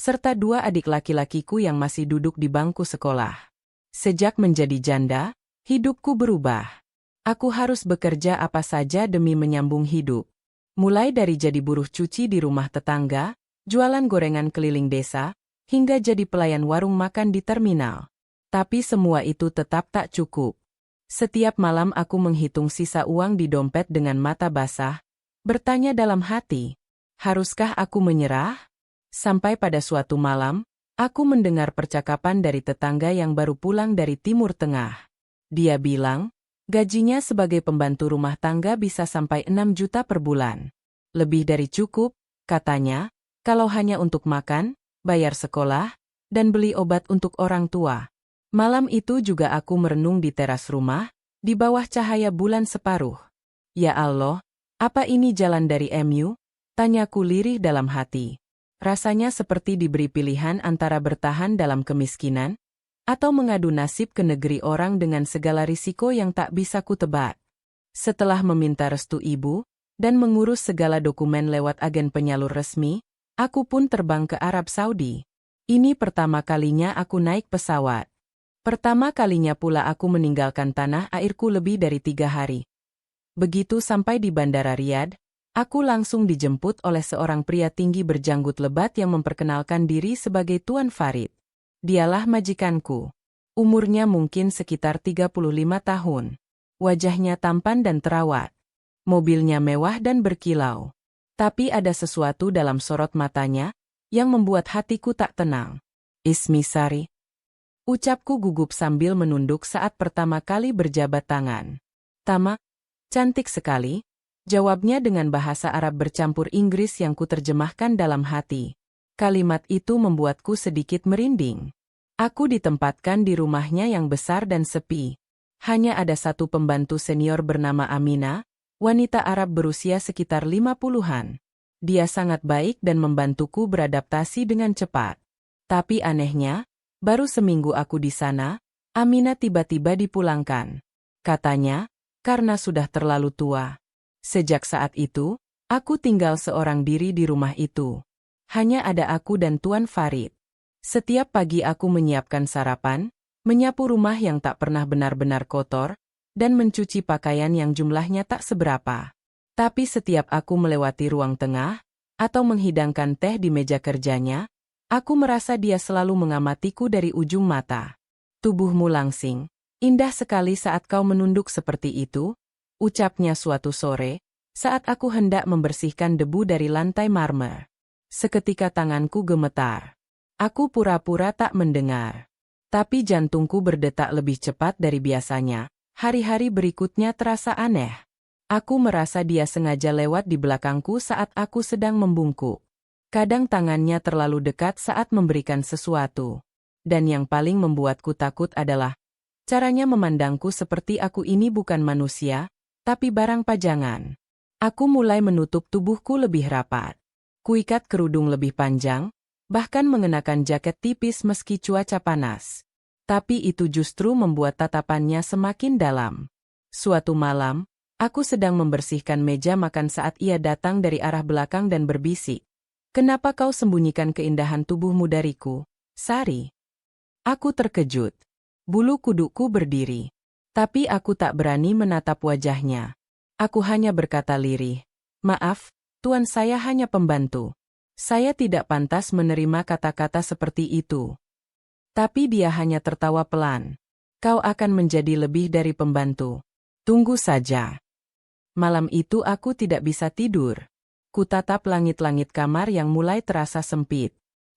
serta dua adik laki-lakiku yang masih duduk di bangku sekolah. Sejak menjadi janda, hidupku berubah. Aku harus bekerja apa saja demi menyambung hidup. Mulai dari jadi buruh cuci di rumah tetangga, jualan gorengan keliling desa, hingga jadi pelayan warung makan di terminal. Tapi semua itu tetap tak cukup. Setiap malam aku menghitung sisa uang di dompet dengan mata basah, bertanya dalam hati, haruskah aku menyerah? Sampai pada suatu malam, aku mendengar percakapan dari tetangga yang baru pulang dari Timur Tengah. Dia bilang, gajinya sebagai pembantu rumah tangga bisa sampai 6 juta per bulan. Lebih dari cukup, katanya, kalau hanya untuk makan, bayar sekolah, dan beli obat untuk orang tua. Malam itu juga aku merenung di teras rumah, di bawah cahaya bulan separuh. Ya Allah, apa ini jalan dari MU? Tanyaku lirih dalam hati. Rasanya seperti diberi pilihan antara bertahan dalam kemiskinan, atau mengadu nasib ke negeri orang dengan segala risiko yang tak bisa kutebak. Setelah meminta restu ibu, dan mengurus segala dokumen lewat agen penyalur resmi, aku pun terbang ke Arab Saudi. Ini pertama kalinya aku naik pesawat. Pertama kalinya pula aku meninggalkan tanah airku lebih dari 3 hari. Begitu sampai di Bandara Riyadh, aku langsung dijemput oleh seorang pria tinggi berjanggut lebat yang memperkenalkan diri sebagai Tuan Farid. Dialah majikanku. Umurnya mungkin sekitar 35 tahun. Wajahnya tampan dan terawat. Mobilnya mewah dan berkilau. Tapi ada sesuatu dalam sorot matanya yang membuat hatiku tak tenang. Ismi Sari. Ucapku gugup sambil menunduk saat pertama kali berjabat tangan. Tama, cantik sekali. Jawabnya dengan bahasa Arab bercampur Inggris yang kuterjemahkan dalam hati. Kalimat itu membuatku sedikit merinding. Aku ditempatkan di rumahnya yang besar dan sepi. Hanya ada satu pembantu senior bernama Amina, wanita Arab berusia sekitar 50-an. Dia sangat baik dan membantuku beradaptasi dengan cepat. Tapi anehnya, baru seminggu aku di sana, Amina tiba-tiba dipulangkan. Katanya, karena sudah terlalu tua. Sejak saat itu, aku tinggal seorang diri di rumah itu. Hanya ada aku dan Tuan Farid. Setiap pagi aku menyiapkan sarapan, menyapu rumah yang tak pernah benar-benar kotor, dan mencuci pakaian yang jumlahnya tak seberapa. Tapi setiap aku melewati ruang tengah, atau menghidangkan teh di meja kerjanya, aku merasa dia selalu mengamatiku dari ujung mata. Tubuhmu langsing, indah sekali saat kau menunduk seperti itu, ucapnya suatu sore, saat aku hendak membersihkan debu dari lantai marmer. Seketika tanganku gemetar. Aku pura-pura tak mendengar. Tapi jantungku berdetak lebih cepat dari biasanya. Hari-hari berikutnya terasa aneh. Aku merasa dia sengaja lewat di belakangku saat aku sedang membungkuk. Kadang tangannya terlalu dekat saat memberikan sesuatu. Dan yang paling membuatku takut adalah caranya memandangku seperti aku ini bukan manusia, tapi barang pajangan. Aku mulai menutup tubuhku lebih rapat. Kuikat kerudung lebih panjang, bahkan mengenakan jaket tipis meski cuaca panas. Tapi itu justru membuat tatapannya semakin dalam. Suatu malam, aku sedang membersihkan meja makan saat ia datang dari arah belakang dan berbisik. Kenapa kau sembunyikan keindahan tubuhmu dariku, Sari? Aku terkejut. Bulu kudukku berdiri. Tapi aku tak berani menatap wajahnya. Aku hanya berkata lirih, "Maaf, Tuan, saya hanya pembantu. Saya tidak pantas menerima kata-kata seperti itu." Tapi dia hanya tertawa pelan. "Kau akan menjadi lebih dari pembantu. Tunggu saja." Malam itu aku tidak bisa tidur. Kutatap langit-langit kamar yang mulai terasa sempit.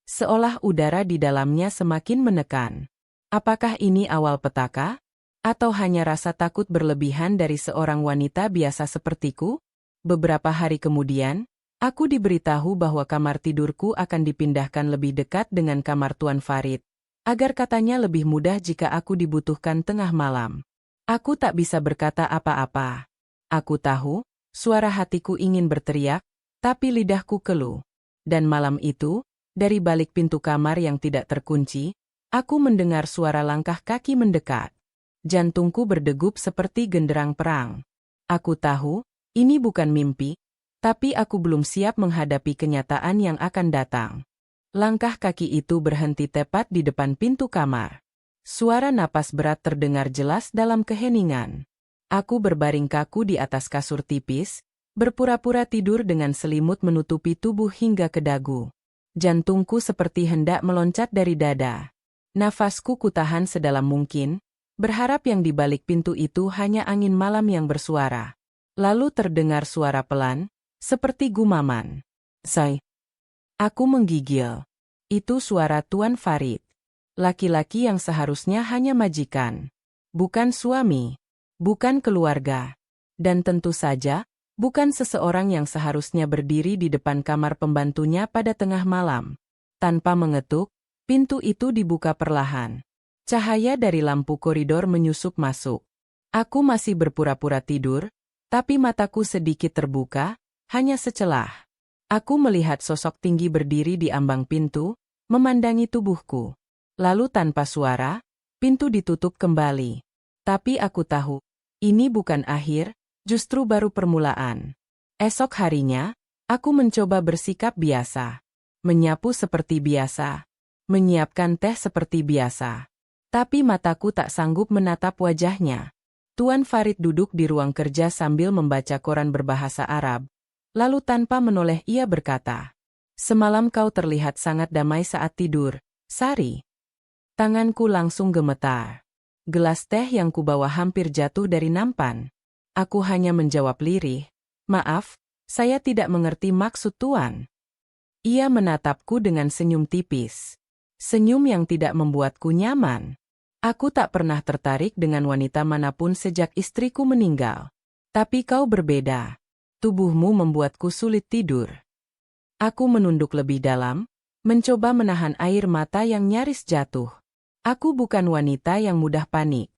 Seolah udara di dalamnya semakin menekan. Apakah ini awal petaka? Atau hanya rasa takut berlebihan dari seorang wanita biasa sepertiku? Beberapa hari kemudian, aku diberitahu bahwa kamar tidurku akan dipindahkan lebih dekat dengan kamar Tuan Farid, agar katanya lebih mudah jika aku dibutuhkan tengah malam. Aku tak bisa berkata apa-apa. Aku tahu, suara hatiku ingin berteriak, tapi lidahku keluh. Dan malam itu, dari balik pintu kamar yang tidak terkunci, aku mendengar suara langkah kaki mendekat. Jantungku berdegup seperti genderang perang. Aku tahu, ini bukan mimpi, tapi aku belum siap menghadapi kenyataan yang akan datang. Langkah kaki itu berhenti tepat di depan pintu kamar. Suara napas berat terdengar jelas dalam keheningan. Aku berbaring kaku di atas kasur tipis, berpura-pura tidur dengan selimut menutupi tubuh hingga ke dagu. Jantungku seperti hendak meloncat dari dada. Nafasku kutahan sedalam mungkin, berharap yang di balik pintu itu hanya angin malam yang bersuara. Lalu terdengar suara pelan, seperti gumaman. "Say." Aku menggigil. Itu suara Tuan Farid. Laki-laki yang seharusnya hanya majikan. Bukan suami. Bukan keluarga. Dan tentu saja, bukan seseorang yang seharusnya berdiri di depan kamar pembantunya pada tengah malam. Tanpa mengetuk, pintu itu dibuka perlahan. Cahaya dari lampu koridor menyusup masuk. Aku masih berpura-pura tidur, tapi mataku sedikit terbuka, hanya secelah. Aku melihat sosok tinggi berdiri di ambang pintu, memandangi tubuhku. Lalu tanpa suara, pintu ditutup kembali. Tapi aku tahu, ini bukan akhir, justru baru permulaan. Esok harinya, aku mencoba bersikap biasa. Menyapu seperti biasa. Menyiapkan teh seperti biasa. Tapi mataku tak sanggup menatap wajahnya. Tuan Farid duduk di ruang kerja sambil membaca koran berbahasa Arab. Lalu tanpa menoleh ia berkata, "Semalam kau terlihat sangat damai saat tidur, Sari." Tanganku langsung gemetar. Gelas teh yang kubawa hampir jatuh dari nampan. Aku hanya menjawab lirih, "Maaf, saya tidak mengerti maksud Tuan." Ia menatapku dengan senyum tipis. Senyum yang tidak membuatku nyaman. Aku tak pernah tertarik dengan wanita manapun sejak istriku meninggal. Tapi kau berbeda. Tubuhmu membuatku sulit tidur. Aku menunduk lebih dalam, mencoba menahan air mata yang nyaris jatuh. Aku bukan wanita yang mudah panik.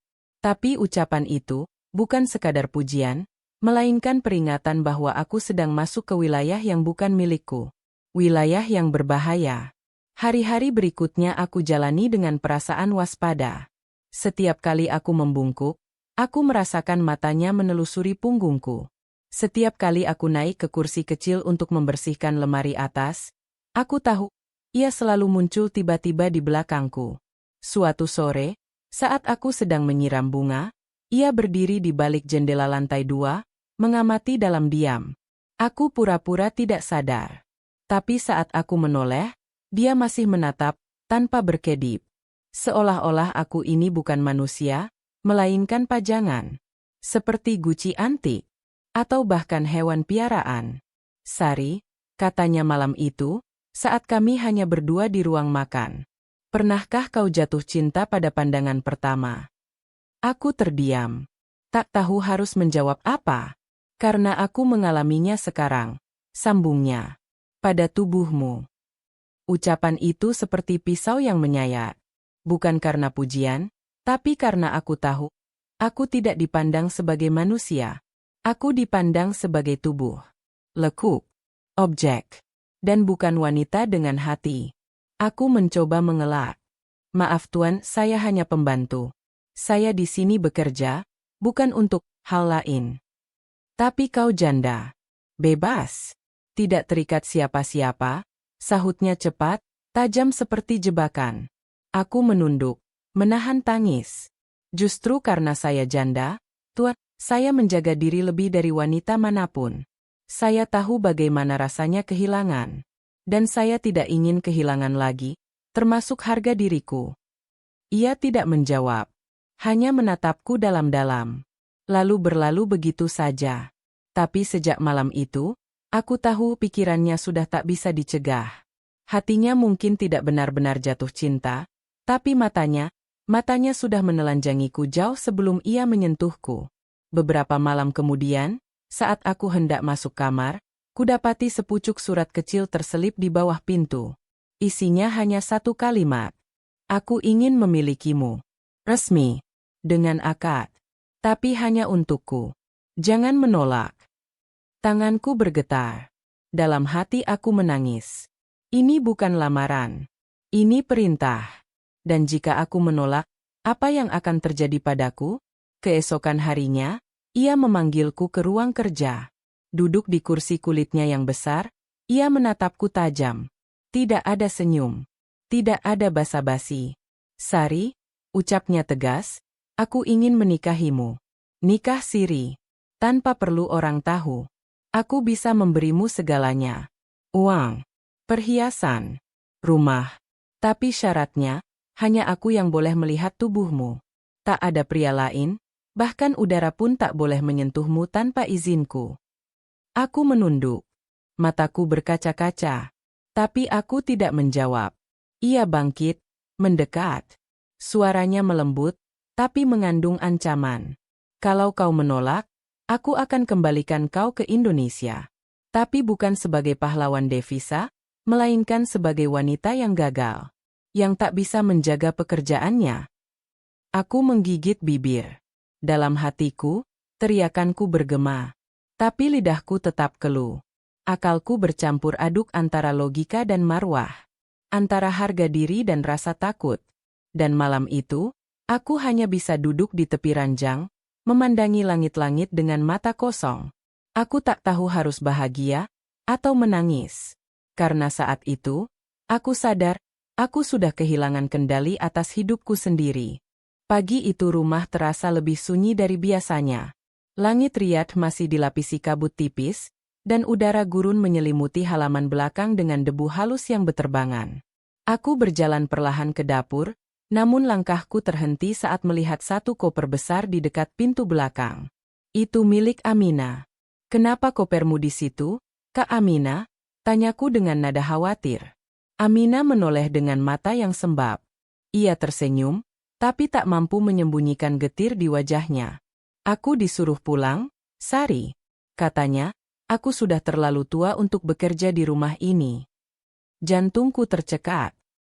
Tapi ucapan itu bukan sekadar pujian, melainkan peringatan bahwa aku sedang masuk ke wilayah yang bukan milikku. Wilayah yang berbahaya. Hari-hari berikutnya aku jalani dengan perasaan waspada. Setiap kali aku membungkuk, aku merasakan matanya menelusuri punggungku. Setiap kali aku naik ke kursi kecil untuk membersihkan lemari atas, aku tahu, ia selalu muncul tiba-tiba di belakangku. Suatu sore, saat aku sedang menyiram bunga, ia berdiri di balik jendela lantai 2, mengamati dalam diam. Aku pura-pura tidak sadar. Tapi saat aku menoleh, dia masih menatap, tanpa berkedip. Seolah-olah aku ini bukan manusia, melainkan pajangan. Seperti guci antik. Atau bahkan hewan piaraan. "Sari," katanya malam itu, saat kami hanya berdua di ruang makan. "Pernahkah kau jatuh cinta pada pandangan pertama?" Aku terdiam. Tak tahu harus menjawab apa. "Karena aku mengalaminya sekarang," sambungnya. "Pada tubuhmu." Ucapan itu seperti pisau yang menyayat. Bukan karena pujian, tapi karena aku tahu, aku tidak dipandang sebagai manusia. Aku dipandang sebagai tubuh, lekuk, objek, dan bukan wanita dengan hati. Aku mencoba mengelak. "Maaf Tuan, saya hanya pembantu. Saya di sini bekerja, bukan untuk hal lain." "Tapi kau janda. Bebas. Tidak terikat siapa-siapa," sahutnya cepat, tajam seperti jebakan. Aku menunduk, menahan tangis. "Justru karena saya janda, Tuan, saya menjaga diri lebih dari wanita manapun. Saya tahu bagaimana rasanya kehilangan. Dan saya tidak ingin kehilangan lagi, termasuk harga diriku." Ia tidak menjawab. Hanya menatapku dalam-dalam. Lalu berlalu begitu saja. Tapi sejak malam itu, aku tahu pikirannya sudah tak bisa dicegah. Hatinya mungkin tidak benar-benar jatuh cinta, tapi matanya sudah menelanjangiku jauh sebelum ia menyentuhku. Beberapa malam kemudian, saat aku hendak masuk kamar, kudapati sepucuk surat kecil terselip di bawah pintu. Isinya hanya satu kalimat. "Aku ingin memilikimu. Resmi. Dengan akad. Tapi hanya untukku. Jangan menolak." Tanganku bergetar. Dalam hati aku menangis. Ini bukan lamaran. Ini perintah. Dan jika aku menolak, apa yang akan terjadi padaku? Keesokan harinya, ia memanggilku ke ruang kerja. Duduk di kursi kulitnya yang besar, ia menatapku tajam. Tidak ada senyum. Tidak ada basa-basi. Sari, ucapnya tegas, aku ingin menikahimu. Nikah siri. Tanpa perlu orang tahu. Aku bisa memberimu segalanya. Uang, perhiasan, rumah. Tapi syaratnya, hanya aku yang boleh melihat tubuhmu. Tak ada pria lain, bahkan udara pun tak boleh menyentuhmu tanpa izinku. Aku menunduk. Mataku berkaca-kaca. Tapi aku tidak menjawab. Ia bangkit, mendekat. Suaranya melembut, tapi mengandung ancaman. Kalau kau menolak, aku akan kembalikan kau ke Indonesia. Tapi bukan sebagai pahlawan devisa, melainkan sebagai wanita yang gagal. Yang tak bisa menjaga pekerjaannya. Aku menggigit bibir. Dalam hatiku, teriakanku bergema. Tapi lidahku tetap keluh. Akalku bercampur aduk antara logika dan marwah. Antara harga diri dan rasa takut. Dan malam itu, aku hanya bisa duduk di tepi ranjang, memandangi langit-langit dengan mata kosong. Aku tak tahu harus bahagia atau menangis. Karena saat itu, aku sadar, aku sudah kehilangan kendali atas hidupku sendiri. Pagi itu rumah terasa lebih sunyi dari biasanya. Langit Riyadh masih dilapisi kabut tipis, dan udara gurun menyelimuti halaman belakang dengan debu halus yang beterbangan. Aku berjalan perlahan ke dapur, namun langkahku terhenti saat melihat satu koper besar di dekat pintu belakang. Itu milik Amina. Kenapa kopermu di situ, Kak Amina? Tanyaku dengan nada khawatir. Amina menoleh dengan mata yang sembab. Ia tersenyum, tapi tak mampu menyembunyikan getir di wajahnya. Aku disuruh pulang, Sari. Katanya, aku sudah terlalu tua untuk bekerja di rumah ini. Jantungku tercekat.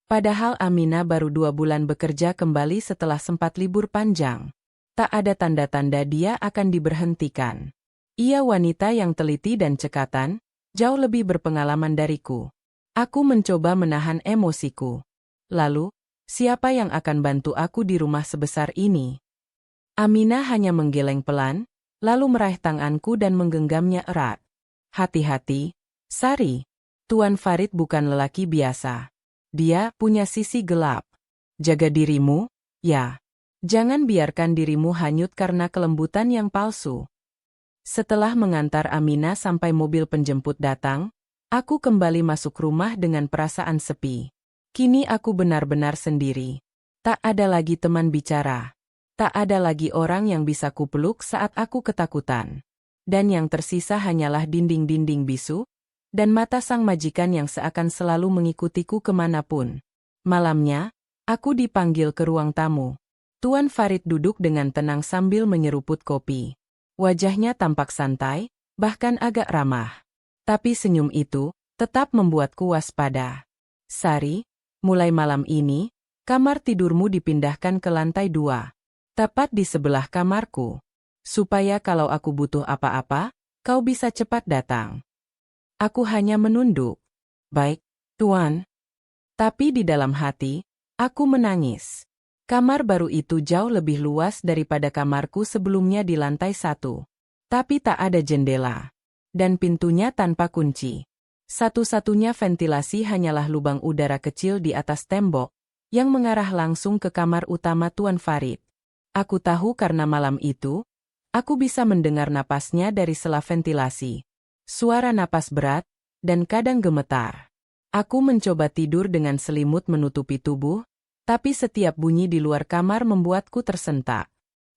Padahal Amina baru 2 bulan bekerja kembali setelah sempat libur panjang. Tak ada tanda-tanda dia akan diberhentikan. Ia wanita yang teliti dan cekatan, jauh lebih berpengalaman dariku. Aku mencoba menahan emosiku. Lalu, siapa yang akan bantu aku di rumah sebesar ini? Amina hanya menggeleng pelan, lalu meraih tanganku dan menggenggamnya erat. Hati-hati, Sari. Tuan Farid bukan lelaki biasa. Dia punya sisi gelap. Jaga dirimu, ya. Jangan biarkan dirimu hanyut karena kelembutan yang palsu. Setelah mengantar Amina sampai mobil penjemput datang, aku kembali masuk rumah dengan perasaan sepi. Kini aku benar-benar sendiri. Tak ada lagi teman bicara. Tak ada lagi orang yang bisa kupeluk saat aku ketakutan. Dan yang tersisa hanyalah dinding-dinding bisu, dan mata sang majikan yang seakan selalu mengikutiku kemanapun. Malamnya, aku dipanggil ke ruang tamu. Tuan Farid duduk dengan tenang sambil menyeruput kopi. Wajahnya tampak santai, bahkan agak ramah. Tapi senyum itu tetap membuatku waspada. Sari, mulai malam ini, kamar tidurmu dipindahkan ke lantai 2. Tepat di sebelah kamarku. Supaya kalau aku butuh apa-apa, kau bisa cepat datang. Aku hanya menunduk. Baik, Tuan. Tapi di dalam hati, aku menangis. Kamar baru itu jauh lebih luas daripada kamarku sebelumnya di lantai 1. Tapi tak ada jendela. Dan pintunya tanpa kunci. Satu-satunya ventilasi hanyalah lubang udara kecil di atas tembok, yang mengarah langsung ke kamar utama Tuan Farid. Aku tahu karena malam itu, aku bisa mendengar napasnya dari sela ventilasi. Suara napas berat, dan kadang gemetar. Aku mencoba tidur dengan selimut menutupi tubuh, tapi setiap bunyi di luar kamar membuatku tersentak.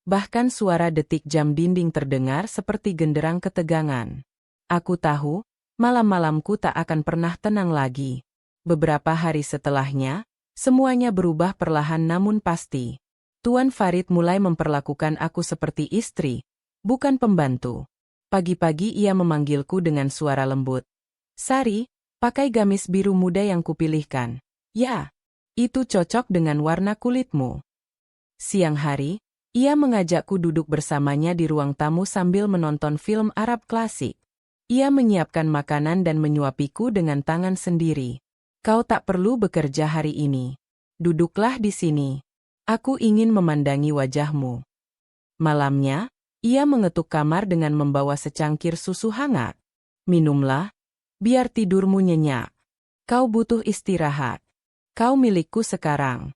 Bahkan suara detik jam dinding terdengar seperti genderang ketegangan. Aku tahu, malam-malamku tak akan pernah tenang lagi. Beberapa hari setelahnya, semuanya berubah perlahan namun pasti. Tuan Farid mulai memperlakukan aku seperti istri, bukan pembantu. Pagi-pagi ia memanggilku dengan suara lembut. Sari, pakai gamis biru muda yang kupilihkan. Ya, itu cocok dengan warna kulitmu. Siang hari, ia mengajakku duduk bersamanya di ruang tamu sambil menonton film Arab klasik. Ia menyiapkan makanan dan menyuapiku dengan tangan sendiri. Kau tak perlu bekerja hari ini. Duduklah di sini. Aku ingin memandangi wajahmu. Malamnya, ia mengetuk kamar dengan membawa secangkir susu hangat. Minumlah, biar tidurmu nyenyak. Kau butuh istirahat. Kau milikku sekarang.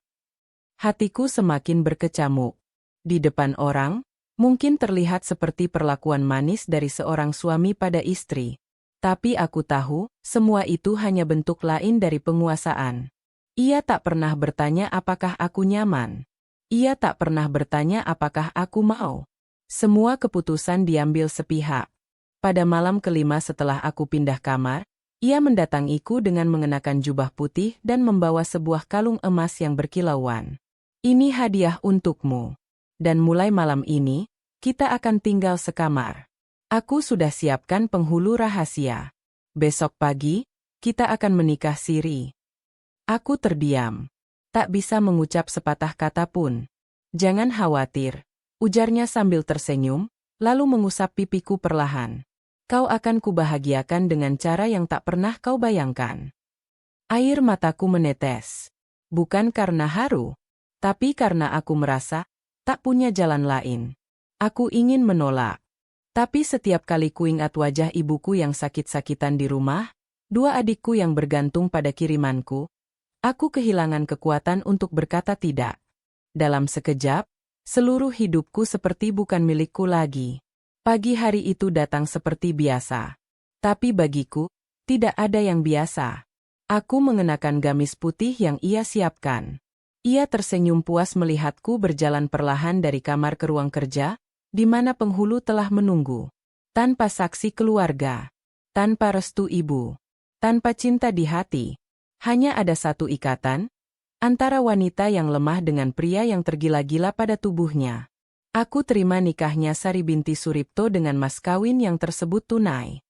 Hatiku semakin berkecamuk. Di depan orang, mungkin terlihat seperti perlakuan manis dari seorang suami pada istri. Tapi aku tahu, semua itu hanya bentuk lain dari penguasaan. Ia tak pernah bertanya apakah aku nyaman. Ia tak pernah bertanya apakah aku mau. Semua keputusan diambil sepihak. Pada malam kelima setelah aku pindah kamar, ia mendatangiku dengan mengenakan jubah putih dan membawa sebuah kalung emas yang berkilauan. Ini hadiah untukmu. Dan mulai malam ini, kita akan tinggal sekamar. Aku sudah siapkan penghulu rahasia. Besok pagi, kita akan menikah siri. Aku terdiam. Tak bisa mengucap sepatah kata pun. Jangan khawatir, ujarnya sambil tersenyum, lalu mengusap pipiku perlahan. Kau akan kubahagiakan dengan cara yang tak pernah kau bayangkan. Air mataku menetes. Bukan karena haru, tapi karena aku merasa tak punya jalan lain. Aku ingin menolak. Tapi setiap kali kuingat wajah ibuku yang sakit-sakitan di rumah, dua adikku yang bergantung pada kirimanku, aku kehilangan kekuatan untuk berkata tidak. Dalam sekejap, seluruh hidupku seperti bukan milikku lagi. Pagi hari itu datang seperti biasa. Tapi bagiku, tidak ada yang biasa. Aku mengenakan gamis putih yang ia siapkan. Ia tersenyum puas melihatku berjalan perlahan dari kamar ke ruang kerja, di mana penghulu telah menunggu. Tanpa saksi keluarga, tanpa restu ibu, tanpa cinta di hati. Hanya ada satu ikatan, antara wanita yang lemah dengan pria yang tergila-gila pada tubuhnya. Aku terima nikahnya Sari binti Suripto dengan mas kawin yang tersebut tunai.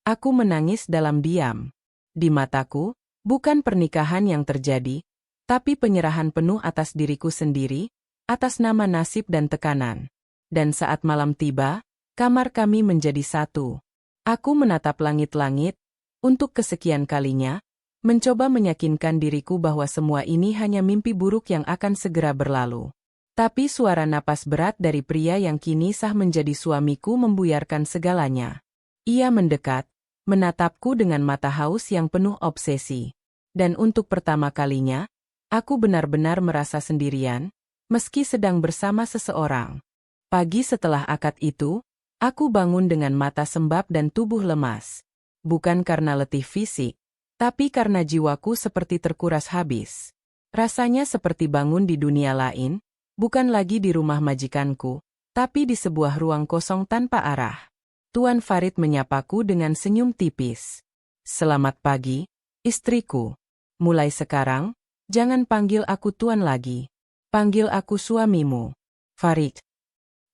Aku menangis dalam diam. Di mataku, bukan pernikahan yang terjadi, tapi penyerahan penuh atas diriku sendiri, atas nama nasib dan tekanan. Dan saat malam tiba, kamar kami menjadi satu. Aku menatap langit-langit, untuk kesekian kalinya, mencoba meyakinkan diriku bahwa semua ini hanya mimpi buruk yang akan segera berlalu. Tapi suara napas berat dari pria yang kini sah menjadi suamiku membuyarkan segalanya. Ia mendekat, menatapku dengan mata haus yang penuh obsesi. Dan untuk pertama kalinya, aku benar-benar merasa sendirian, meski sedang bersama seseorang. Pagi setelah akad itu, aku bangun dengan mata sembab dan tubuh lemas. Bukan karena letih fisik, tapi karena jiwaku seperti terkuras habis. Rasanya seperti bangun di dunia lain, bukan lagi di rumah majikanku, tapi di sebuah ruang kosong tanpa arah. Tuan Farid menyapaku dengan senyum tipis. Selamat pagi, istriku. Mulai sekarang, jangan panggil aku tuan lagi. Panggil aku suamimu. Farid.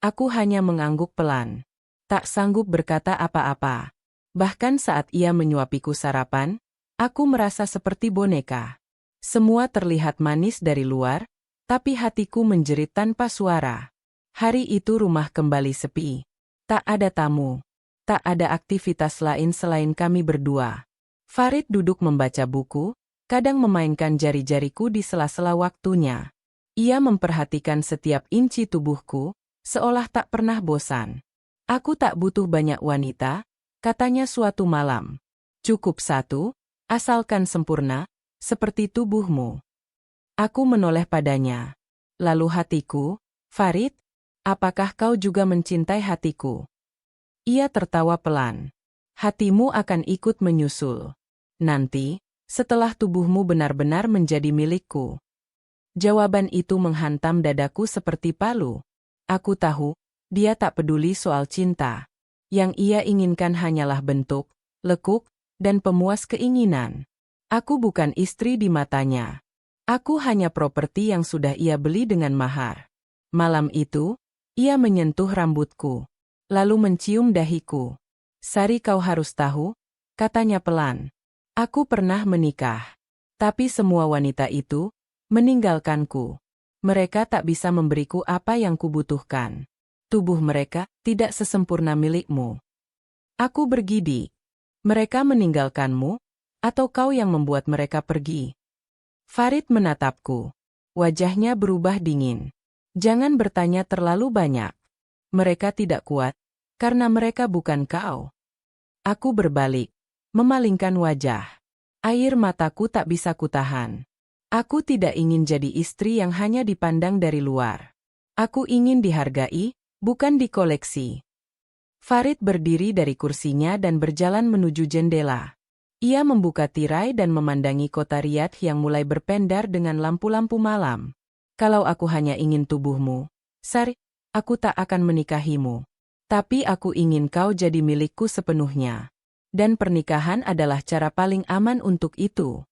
Aku hanya mengangguk pelan. Tak sanggup berkata apa-apa. Bahkan saat ia menyuapiku sarapan, aku merasa seperti boneka. Semua terlihat manis dari luar, tapi hatiku menjerit tanpa suara. Hari itu rumah kembali sepi. Tak ada tamu. Tak ada aktivitas lain selain kami berdua. Farid duduk membaca buku, kadang memainkan jari-jariku di sela-sela waktunya. Ia memperhatikan setiap inci tubuhku, seolah tak pernah bosan. Aku tak butuh banyak wanita, katanya suatu malam. Cukup satu, asalkan sempurna, seperti tubuhmu. Aku menoleh padanya. Lalu hatiku, Farid, apakah kau juga mencintai hatiku? Ia tertawa pelan. Hatimu akan ikut menyusul. Nanti, setelah tubuhmu benar-benar menjadi milikku. Jawaban itu menghantam dadaku seperti palu. Aku tahu, dia tak peduli soal cinta. Yang ia inginkan hanyalah bentuk, lekuk, dan pemuas keinginan. Aku bukan istri di matanya. Aku hanya properti yang sudah ia beli dengan mahar. Malam itu, ia menyentuh rambutku, lalu mencium dahiku. Sari, kau harus tahu, katanya pelan. Aku pernah menikah. Tapi semua wanita itu meninggalkanku. Mereka tak bisa memberiku apa yang kubutuhkan. Tubuh mereka tidak sesempurna milikmu. Aku bergidik. Mereka meninggalkanmu, atau kau yang membuat mereka pergi? Farid menatapku. Wajahnya berubah dingin. Jangan bertanya terlalu banyak. Mereka tidak kuat, karena mereka bukan kau. Aku berbalik, memalingkan wajah. Air mataku tak bisa kutahan. Aku tidak ingin jadi istri yang hanya dipandang dari luar. Aku ingin dihargai, bukan dikoleksi. Farid berdiri dari kursinya dan berjalan menuju jendela. Ia membuka tirai dan memandangi kota Riyadh yang mulai berpendar dengan lampu-lampu malam. Kalau aku hanya ingin tubuhmu, Sari, aku tak akan menikahimu. Tapi aku ingin kau jadi milikku sepenuhnya. Dan pernikahan adalah cara paling aman untuk itu.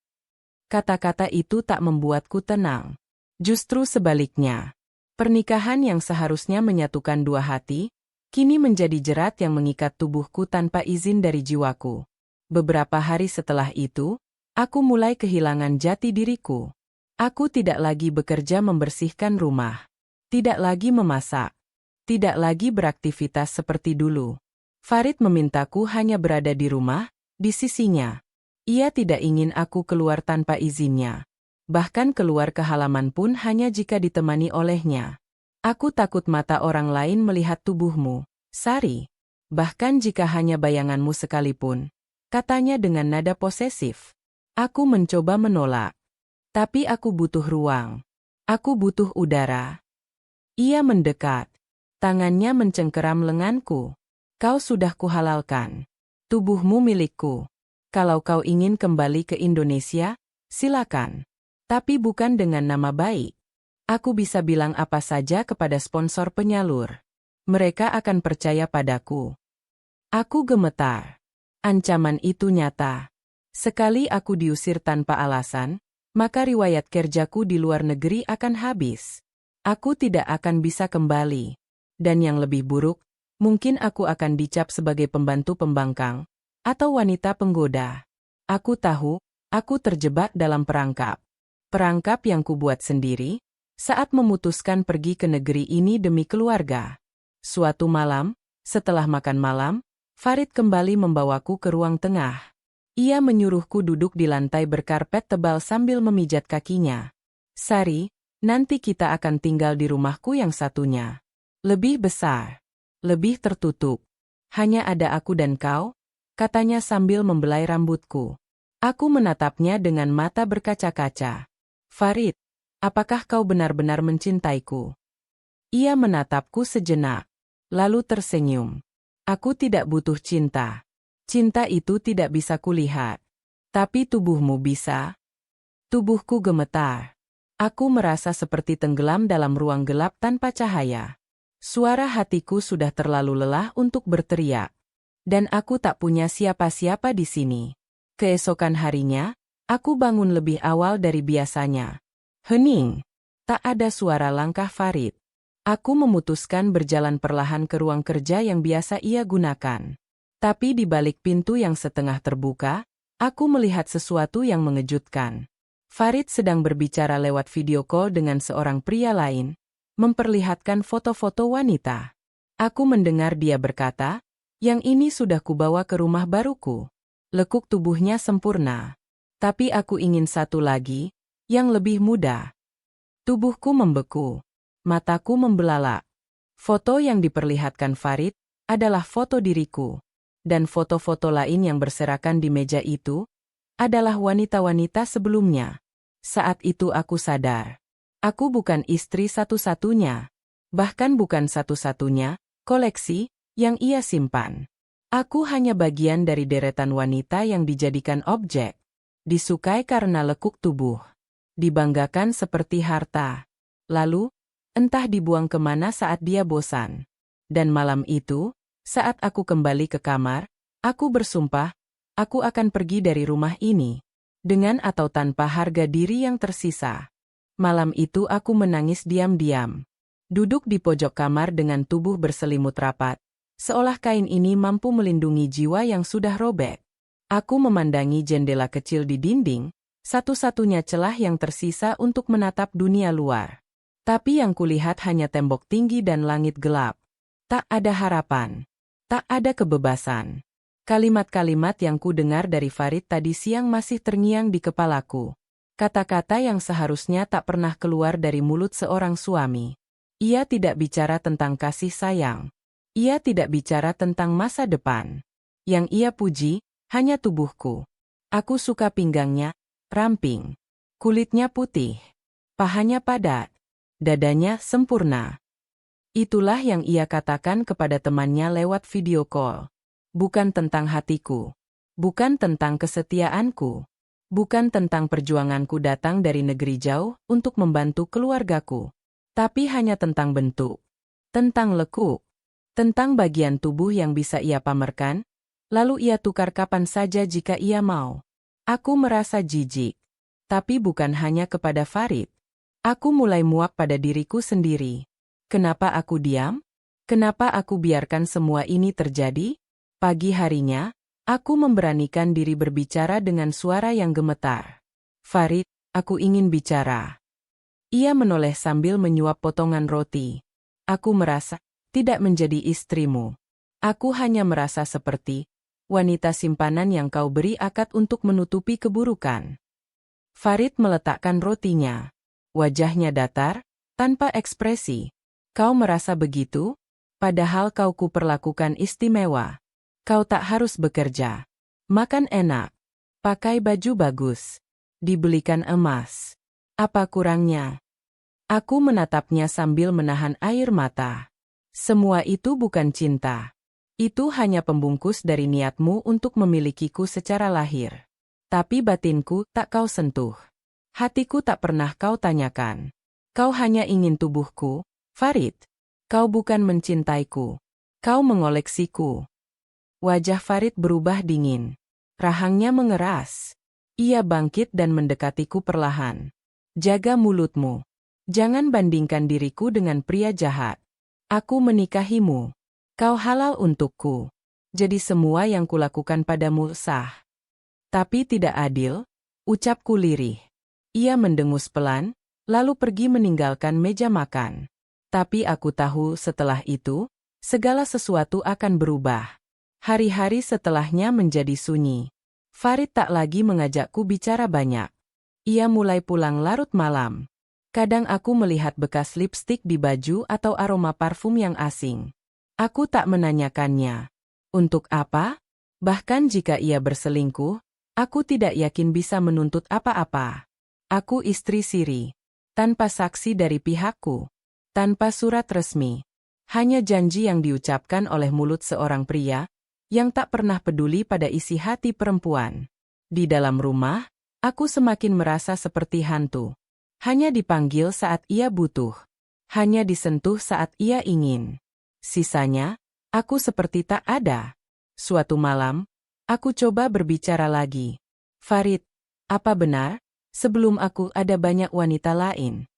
Kata-kata itu tak membuatku tenang. Justru sebaliknya. Pernikahan yang seharusnya menyatukan dua hati, kini menjadi jerat yang mengikat tubuhku tanpa izin dari jiwaku. Beberapa hari setelah itu, aku mulai kehilangan jati diriku. Aku tidak lagi bekerja membersihkan rumah. Tidak lagi memasak. Tidak lagi beraktivitas seperti dulu. Farid memintaku hanya berada di rumah, di sisinya. Ia tidak ingin aku keluar tanpa izinnya. Bahkan keluar ke halaman pun hanya jika ditemani olehnya. Aku takut mata orang lain melihat tubuhmu, Sari. Bahkan jika hanya bayanganmu sekalipun. Katanya dengan nada posesif. Aku mencoba menolak. Tapi aku butuh ruang. Aku butuh udara. Ia mendekat. Tangannya mencengkeram lenganku. Kau sudah kuhalalkan. Tubuhmu milikku. Kalau kau ingin kembali ke Indonesia, silakan. Tapi bukan dengan nama baik. Aku bisa bilang apa saja kepada sponsor penyalur. Mereka akan percaya padaku. Aku gemetar. Ancaman itu nyata. Sekali aku diusir tanpa alasan, maka riwayat kerjaku di luar negeri akan habis. Aku tidak akan bisa kembali. Dan yang lebih buruk, mungkin aku akan dicap sebagai pembantu pembangkang atau wanita penggoda. Aku tahu, aku terjebak dalam perangkap. Perangkap yang kubuat sendiri saat memutuskan pergi ke negeri ini demi keluarga. Suatu malam, setelah makan malam, Farid kembali membawaku ke ruang tengah. Ia menyuruhku duduk di lantai berkarpet tebal sambil memijat kakinya. Sari, nanti kita akan tinggal di rumahku yang satunya. Lebih besar. Lebih tertutup. Hanya ada aku dan kau, katanya sambil membelai rambutku. Aku menatapnya dengan mata berkaca-kaca. Farid, apakah kau benar-benar mencintaiku? Ia menatapku sejenak, lalu tersenyum. Aku tidak butuh cinta. Cinta itu tidak bisa kulihat. Tapi tubuhmu bisa. Tubuhku gemetar. Aku merasa seperti tenggelam dalam ruang gelap tanpa cahaya. Suara hatiku sudah terlalu lelah untuk berteriak. Dan aku tak punya siapa-siapa di sini. Keesokan harinya, aku bangun lebih awal dari biasanya. Hening. Tak ada suara langkah Farid. Aku memutuskan berjalan perlahan ke ruang kerja yang biasa ia gunakan. Tapi di balik pintu yang setengah terbuka, aku melihat sesuatu yang mengejutkan. Farid sedang berbicara lewat video call dengan seorang pria lain, memperlihatkan foto-foto wanita. Aku mendengar dia berkata, yang ini sudah kubawa ke rumah baruku. Lekuk tubuhnya sempurna. Tapi aku ingin satu lagi, yang lebih muda. Tubuhku membeku. Mataku membelalak. Foto yang diperlihatkan Farid adalah foto diriku. Dan foto-foto lain yang berserakan di meja itu adalah wanita-wanita sebelumnya. Saat itu aku sadar. Aku bukan istri satu-satunya. Bahkan bukan satu-satunya koleksi yang ia simpan. Aku hanya bagian dari deretan wanita yang dijadikan objek. Disukai karena lekuk tubuh. Dibanggakan seperti harta. Lalu, entah dibuang kemana saat dia bosan. Dan malam itu, saat aku kembali ke kamar, aku bersumpah, aku akan pergi dari rumah ini. Dengan atau tanpa harga diri yang tersisa. Malam itu aku menangis diam-diam. Duduk di pojok kamar dengan tubuh berselimut rapat. Seolah kain ini mampu melindungi jiwa yang sudah robek. Aku memandangi jendela kecil di dinding, satu-satunya celah yang tersisa untuk menatap dunia luar. Tapi yang kulihat hanya tembok tinggi dan langit gelap. Tak ada harapan. Tak ada kebebasan. Kalimat-kalimat yang ku dengar dari Farid tadi siang masih terngiang di kepalaku. Kata-kata yang seharusnya tak pernah keluar dari mulut seorang suami. Ia tidak bicara tentang kasih sayang. Ia tidak bicara tentang masa depan. Yang ia puji, hanya tubuhku. Aku suka pinggangnya, ramping. Kulitnya putih. Pahanya padat. Dadanya sempurna. Itulah yang ia katakan kepada temannya lewat video call. Bukan tentang hatiku. Bukan tentang kesetiaanku. Bukan tentang perjuanganku datang dari negeri jauh untuk membantu keluargaku. Tapi hanya tentang bentuk. Tentang lekuk. Tentang bagian tubuh yang bisa ia pamerkan, lalu ia tukar kapan saja jika ia mau. Aku merasa jijik. Tapi bukan hanya kepada Farid. Aku mulai muak pada diriku sendiri. Kenapa aku diam? Kenapa aku biarkan semua ini terjadi? Pagi harinya, aku memberanikan diri berbicara dengan suara yang gemetar. Farid, aku ingin bicara. Ia menoleh sambil menyuap potongan roti. Aku merasa tidak menjadi istrimu. Aku hanya merasa seperti wanita simpanan yang kau beri akad untuk menutupi keburukan. Farid meletakkan rotinya. Wajahnya datar, tanpa ekspresi. Kau merasa begitu? Padahal kau kuperlakukan istimewa. Kau tak harus bekerja. Makan enak. Pakai baju bagus. Dibelikan emas. Apa kurangnya? Aku menatapnya sambil menahan air mata. Semua itu bukan cinta. Itu hanya pembungkus dari niatmu untuk memilikiku secara lahir. Tapi batinku tak kau sentuh. Hatiku tak pernah kau tanyakan. Kau hanya ingin tubuhku, Farid. Kau bukan mencintaiku. Kau mengoleksiku. Wajah Farid berubah dingin. Rahangnya mengeras. Ia bangkit dan mendekatiku perlahan. Jaga mulutmu. Jangan bandingkan diriku dengan pria jahat. Aku menikahimu. Kau halal untukku. Jadi semua yang kulakukan padamu sah. Tapi tidak adil, ucapku lirih. Ia mendengus pelan, lalu pergi meninggalkan meja makan. Tapi aku tahu setelah itu, segala sesuatu akan berubah. Hari-hari setelahnya menjadi sunyi. Farid tak lagi mengajakku bicara banyak. Ia mulai pulang larut malam. Kadang aku melihat bekas lipstik di baju atau aroma parfum yang asing. Aku tak menanyakannya. Untuk apa? Bahkan jika ia berselingkuh, aku tidak yakin bisa menuntut apa-apa. Aku istri siri. Tanpa saksi dari pihakku. Tanpa surat resmi. Hanya janji yang diucapkan oleh mulut seorang pria, yang tak pernah peduli pada isi hati perempuan. Di dalam rumah, aku semakin merasa seperti hantu. Hanya dipanggil saat ia butuh. Hanya disentuh saat ia ingin. Sisanya, aku seperti tak ada. Suatu malam, aku coba berbicara lagi. Farid, apa benar? Sebelum aku ada banyak wanita lain.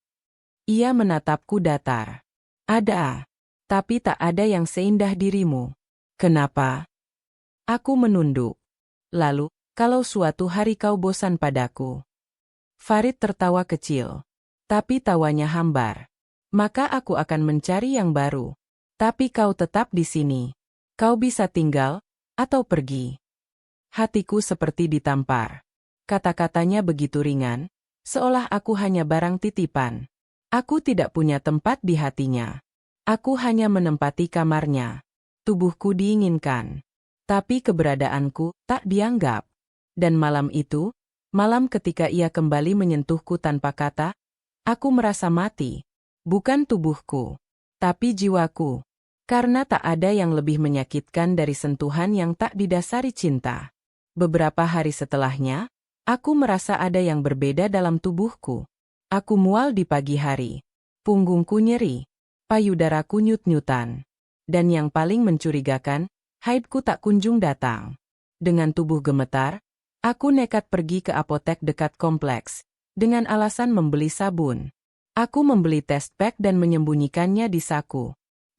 Ia menatapku datar. Ada. Tapi tak ada yang seindah dirimu. Kenapa? Aku menunduk. Lalu, kalau suatu hari kau bosan padaku. Farid tertawa kecil. Tapi tawanya hambar. Maka aku akan mencari yang baru. Tapi kau tetap di sini. Kau bisa tinggal, atau pergi. Hatiku seperti ditampar. Kata-katanya begitu ringan, seolah aku hanya barang titipan. Aku tidak punya tempat di hatinya. Aku hanya menempati kamarnya. Tubuhku diinginkan. Tapi keberadaanku tak dianggap. Dan malam itu, malam ketika ia kembali menyentuhku tanpa kata, aku merasa mati. Bukan tubuhku, tapi jiwaku. Karena tak ada yang lebih menyakitkan dari sentuhan yang tak didasari cinta. Beberapa hari setelahnya, aku merasa ada yang berbeda dalam tubuhku. Aku mual di pagi hari. Punggungku nyeri. Payudaraku nyut-nyutan. Dan yang paling mencurigakan, haidku tak kunjung datang. Dengan tubuh gemetar, aku nekat pergi ke apotek dekat kompleks. Dengan alasan membeli sabun. Aku membeli test pack dan menyembunyikannya di saku.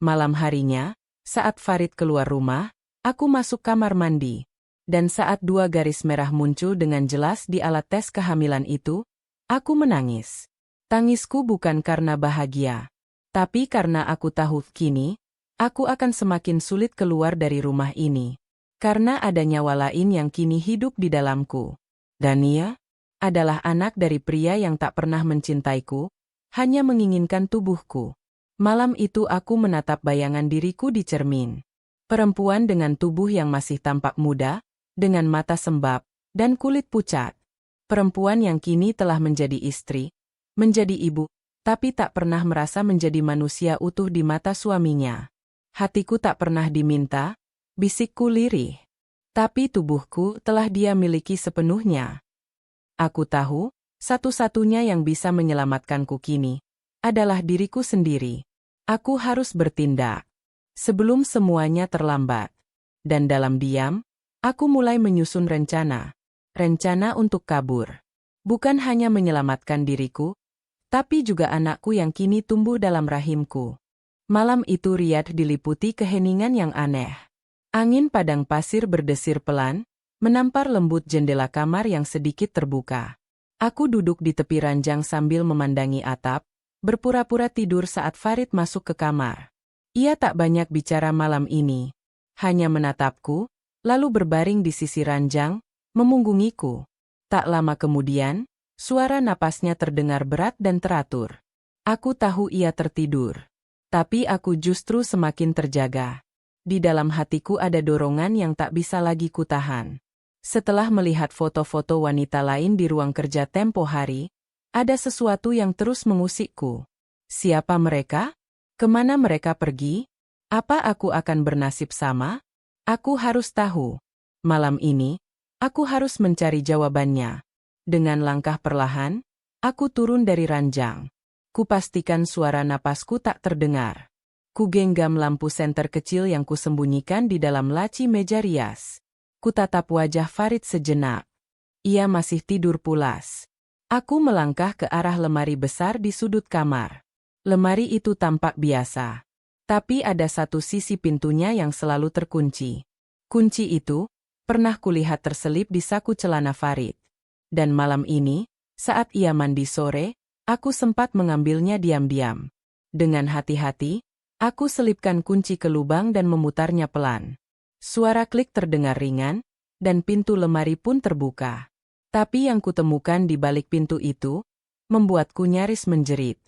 Malam harinya, saat Farid keluar rumah, aku masuk kamar mandi. Dan saat 2 garis merah muncul dengan jelas di alat tes kehamilan itu, aku menangis. Tangisku bukan karena bahagia. Tapi karena aku tahu kini, aku akan semakin sulit keluar dari rumah ini. Karena ada nyawa lain yang kini hidup di dalamku. Dan ia adalah anak dari pria yang tak pernah mencintaiku, hanya menginginkan tubuhku. Malam itu aku menatap bayangan diriku di cermin. Perempuan dengan tubuh yang masih tampak muda, dengan mata sembab, dan kulit pucat. Perempuan yang kini telah menjadi istri, menjadi ibu, tapi tak pernah merasa menjadi manusia utuh di mata suaminya. Hatiku tak pernah diminta, bisikku lirih. Tapi tubuhku telah dia miliki sepenuhnya. Aku tahu, satu-satunya yang bisa menyelamatkanku kini adalah diriku sendiri. Aku harus bertindak sebelum semuanya terlambat. Dan dalam diam, aku mulai menyusun rencana. Rencana untuk kabur. Bukan hanya menyelamatkan diriku, tapi juga anakku yang kini tumbuh dalam rahimku. Malam itu Riyadh diliputi keheningan yang aneh. Angin padang pasir berdesir pelan, menampar lembut jendela kamar yang sedikit terbuka. Aku duduk di tepi ranjang sambil memandangi atap, berpura-pura tidur saat Farid masuk ke kamar. Ia tak banyak bicara malam ini. Hanya menatapku, lalu berbaring di sisi ranjang, memunggungiku. Tak lama kemudian, suara napasnya terdengar berat dan teratur. Aku tahu ia tertidur. Tapi aku justru semakin terjaga. Di dalam hatiku ada dorongan yang tak bisa lagi kutahan. Setelah melihat foto-foto wanita lain di ruang kerja tempo hari, ada sesuatu yang terus mengusikku. Siapa mereka? Kemana mereka pergi? Apa aku akan bernasib sama? Aku harus tahu. Malam ini, aku harus mencari jawabannya. Dengan langkah perlahan, aku turun dari ranjang. Kupastikan suara napasku tak terdengar. Kugenggam lampu senter kecil yang kusembunyikan di dalam laci meja rias. Kutatap wajah Farid sejenak. Ia masih tidur pulas. Aku melangkah ke arah lemari besar di sudut kamar. Lemari itu tampak biasa. Tapi ada satu sisi pintunya yang selalu terkunci. Kunci itu pernah kulihat terselip di saku celana Farid. Dan malam ini, saat ia mandi sore, aku sempat mengambilnya diam-diam. Dengan hati-hati, aku selipkan kunci ke lubang dan memutarnya pelan. Suara klik terdengar ringan, dan pintu lemari pun terbuka. Tapi yang kutemukan di balik pintu itu, membuatku nyaris menjerit.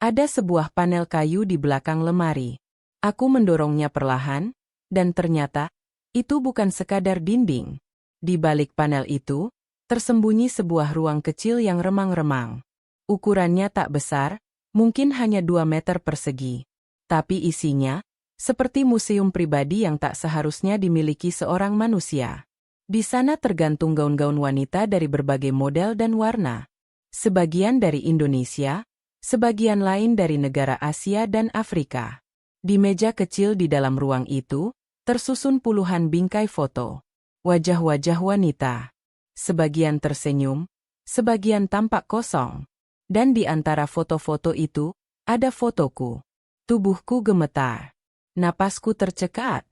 Ada sebuah panel kayu di belakang lemari. Aku mendorongnya perlahan, dan ternyata, itu bukan sekadar dinding. Di balik panel itu, tersembunyi sebuah ruang kecil yang remang-remang. Ukurannya tak besar, mungkin hanya 2 meter persegi. Tapi isinya, seperti museum pribadi yang tak seharusnya dimiliki seorang manusia. Di sana tergantung gaun-gaun wanita dari berbagai model dan warna. Sebagian dari Indonesia, sebagian lain dari negara Asia dan Afrika. Di meja kecil di dalam ruang itu, tersusun puluhan bingkai foto. Wajah-wajah wanita. Sebagian tersenyum, sebagian tampak kosong. Dan di antara foto-foto itu, ada fotoku. Tubuhku gemetar. Napasku tercekat.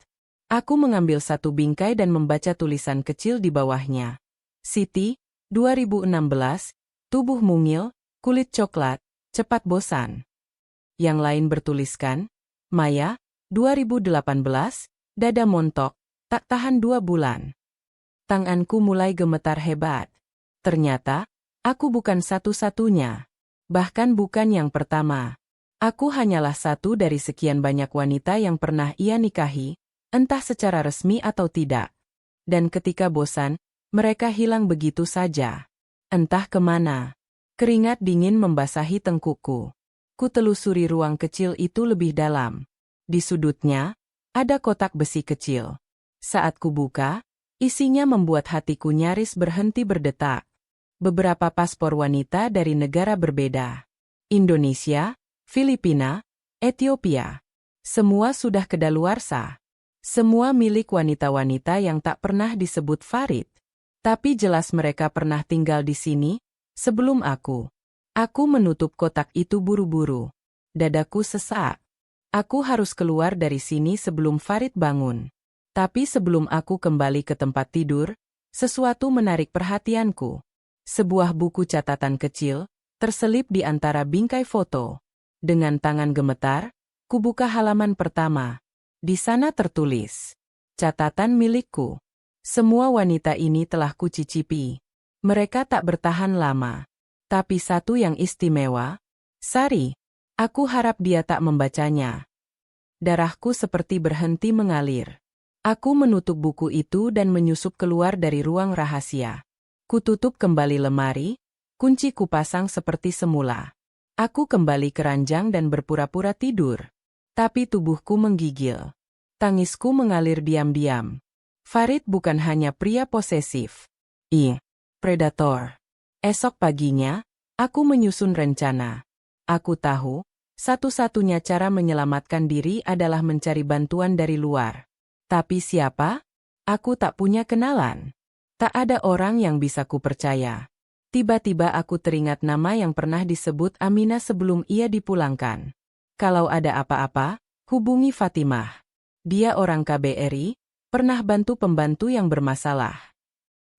Aku mengambil satu bingkai dan membaca tulisan kecil di bawahnya. Siti, 2016, tubuh mungil, kulit coklat, cepat bosan. Yang lain bertuliskan, Maya, 2018, dada montok, tak tahan 2 bulan. Tanganku mulai gemetar hebat. Ternyata, aku bukan satu-satunya. Bahkan bukan yang pertama. Aku hanyalah satu dari sekian banyak wanita yang pernah ia nikahi, entah secara resmi atau tidak. Dan ketika bosan, mereka hilang begitu saja. Entah kemana. Keringat dingin membasahi tengkukku. Ku telusuri ruang kecil itu lebih dalam. Di sudutnya, ada kotak besi kecil. Saat ku buka, isinya membuat hatiku nyaris berhenti berdetak. Beberapa paspor wanita dari negara berbeda. Indonesia, Filipina, Ethiopia. Semua sudah kedaluarsa. Semua milik wanita-wanita yang tak pernah disebut Farid. Tapi jelas mereka pernah tinggal di sini, sebelum aku. Aku menutup kotak itu buru-buru. Dadaku sesak. Aku harus keluar dari sini sebelum Farid bangun. Tapi sebelum aku kembali ke tempat tidur, sesuatu menarik perhatianku. Sebuah buku catatan kecil, terselip di antara bingkai foto. Dengan tangan gemetar, kubuka halaman pertama. Di sana tertulis, catatan milikku. Semua wanita ini telah kucicipi. Mereka tak bertahan lama. Tapi satu yang istimewa, Sari. Aku harap dia tak membacanya. Darahku seperti berhenti mengalir. Aku menutup buku itu dan menyusup keluar dari ruang rahasia. Kututup kembali lemari, kunci kupasang seperti semula. Aku kembali ke ranjang dan berpura-pura tidur. Tapi tubuhku menggigil. Tangisku mengalir diam-diam. Farid bukan hanya pria posesif. Predator. Esok paginya, aku menyusun rencana. Aku tahu, satu-satunya cara menyelamatkan diri adalah mencari bantuan dari luar. Tapi siapa? Aku tak punya kenalan. Tak ada orang yang bisa kupercaya. Tiba-tiba aku teringat nama yang pernah disebut Amina sebelum ia dipulangkan. Kalau ada apa-apa, hubungi Fatimah. Dia orang KBRI, pernah bantu pembantu yang bermasalah.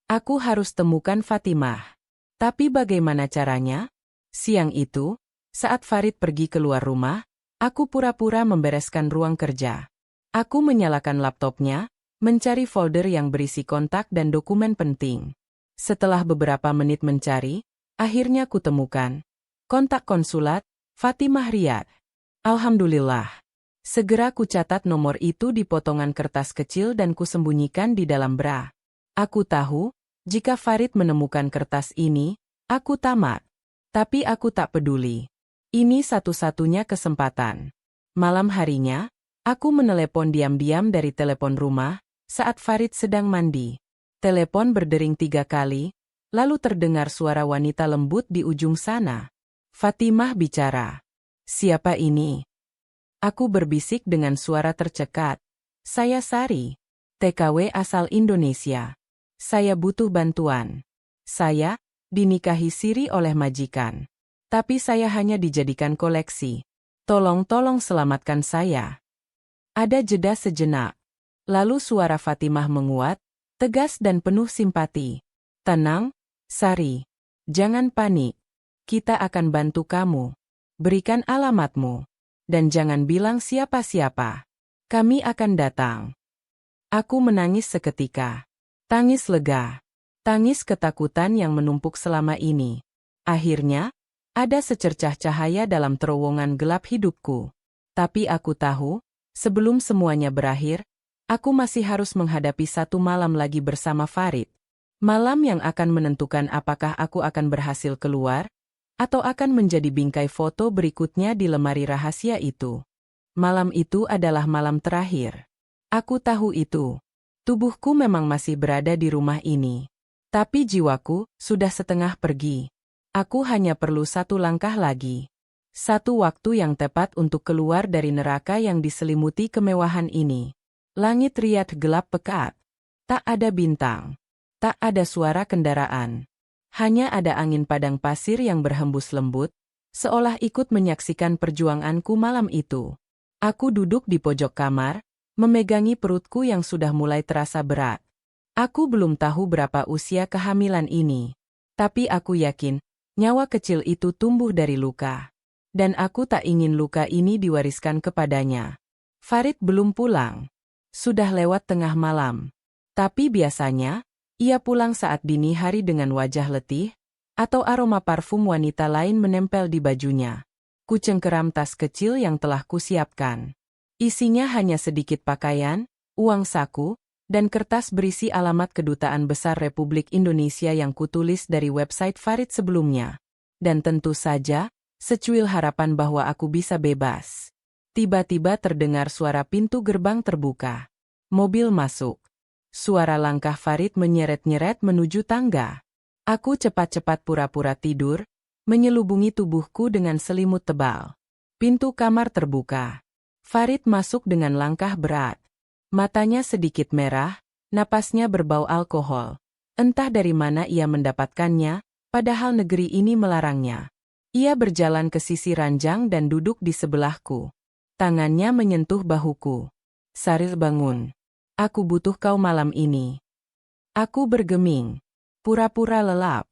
Aku harus temukan Fatimah. Tapi bagaimana caranya? Siang itu, saat Farid pergi keluar rumah, aku pura-pura membereskan ruang kerja. Aku menyalakan laptopnya, mencari folder yang berisi kontak dan dokumen penting. Setelah beberapa menit mencari, akhirnya kutemukan. Kontak konsulat, Fatimah Riyad. Alhamdulillah. Segera kucatat nomor itu di potongan kertas kecil dan kusembunyikan di dalam bra. Aku tahu, jika Farid menemukan kertas ini, aku tamat. Tapi aku tak peduli. Ini satu-satunya kesempatan. Malam harinya, aku menelepon diam-diam dari telepon rumah, saat Farid sedang mandi. Telepon berdering 3 kali, lalu terdengar suara wanita lembut di ujung sana. Fatimah bicara. Siapa ini? Aku berbisik dengan suara tercekat. Saya Sari. TKW asal Indonesia. Saya butuh bantuan. Saya dinikahi siri oleh majikan. Tapi saya hanya dijadikan koleksi. Tolong selamatkan saya. Ada jeda sejenak. Lalu suara Fatimah menguat, tegas dan penuh simpati. Tenang, Sari. Jangan panik. Kita akan bantu kamu. Berikan alamatmu. Dan jangan bilang siapa-siapa. Kami akan datang. Aku menangis seketika. Tangis lega. Tangis ketakutan yang menumpuk selama ini. Akhirnya, ada secercah cahaya dalam terowongan gelap hidupku. Tapi aku tahu, sebelum semuanya berakhir, aku masih harus menghadapi satu malam lagi bersama Farid. Malam yang akan menentukan apakah aku akan berhasil keluar, atau akan menjadi bingkai foto berikutnya di lemari rahasia itu. Malam itu adalah malam terakhir. Aku tahu itu. Tubuhku memang masih berada di rumah ini. Tapi jiwaku sudah setengah pergi. Aku hanya perlu satu langkah lagi. Satu waktu yang tepat untuk keluar dari neraka yang diselimuti kemewahan ini. Langit Riyadh gelap pekat. Tak ada bintang. Tak ada suara kendaraan. Hanya ada angin padang pasir yang berhembus lembut, seolah ikut menyaksikan perjuanganku malam itu. Aku duduk di pojok kamar, memegangi perutku yang sudah mulai terasa berat. Aku belum tahu berapa usia kehamilan ini. Tapi aku yakin, nyawa kecil itu tumbuh dari luka. Dan aku tak ingin luka ini diwariskan kepadanya. Farid belum pulang. Sudah lewat tengah malam. Tapi biasanya, ia pulang saat dini hari dengan wajah letih, atau aroma parfum wanita lain menempel di bajunya. Kucengkeram tas kecil yang telah kusiapkan. Isinya hanya sedikit pakaian, uang saku, dan kertas berisi alamat Kedutaan Besar Republik Indonesia yang kutulis dari website Farid sebelumnya. Dan tentu saja, secuil harapan bahwa aku bisa bebas. Tiba-tiba terdengar suara pintu gerbang terbuka. Mobil masuk. Suara langkah Farid menyeret-nyeret menuju tangga. Aku cepat-cepat pura-pura tidur, menyelubungi tubuhku dengan selimut tebal. Pintu kamar terbuka. Farid masuk dengan langkah berat. Matanya sedikit merah, napasnya berbau alkohol. Entah dari mana ia mendapatkannya, padahal negeri ini melarangnya. Ia berjalan ke sisi ranjang dan duduk di sebelahku. Tangannya menyentuh bahuku. Saril, bangun. Aku butuh kau malam ini. Aku bergeming. Pura-pura lelap.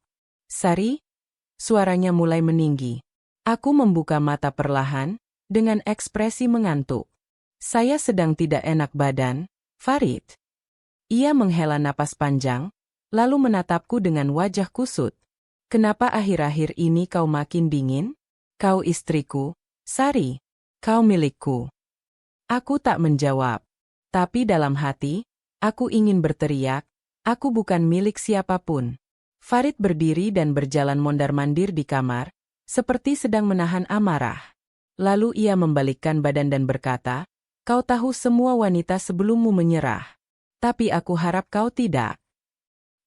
Sari? Suaranya mulai meninggi. Aku membuka mata perlahan, dengan ekspresi mengantuk. Saya sedang tidak enak badan, Farid. Ia menghela napas panjang, lalu menatapku dengan wajah kusut. Kenapa akhir-akhir ini kau makin dingin? Kau istriku, Sari. Kau milikku. Aku tak menjawab. Tapi dalam hati, aku ingin berteriak, aku bukan milik siapapun. Farid berdiri dan berjalan mondar-mandir di kamar, seperti sedang menahan amarah. Lalu ia membalikkan badan dan berkata, "Kau tahu semua wanita sebelummu menyerah. Tapi aku harap kau tidak."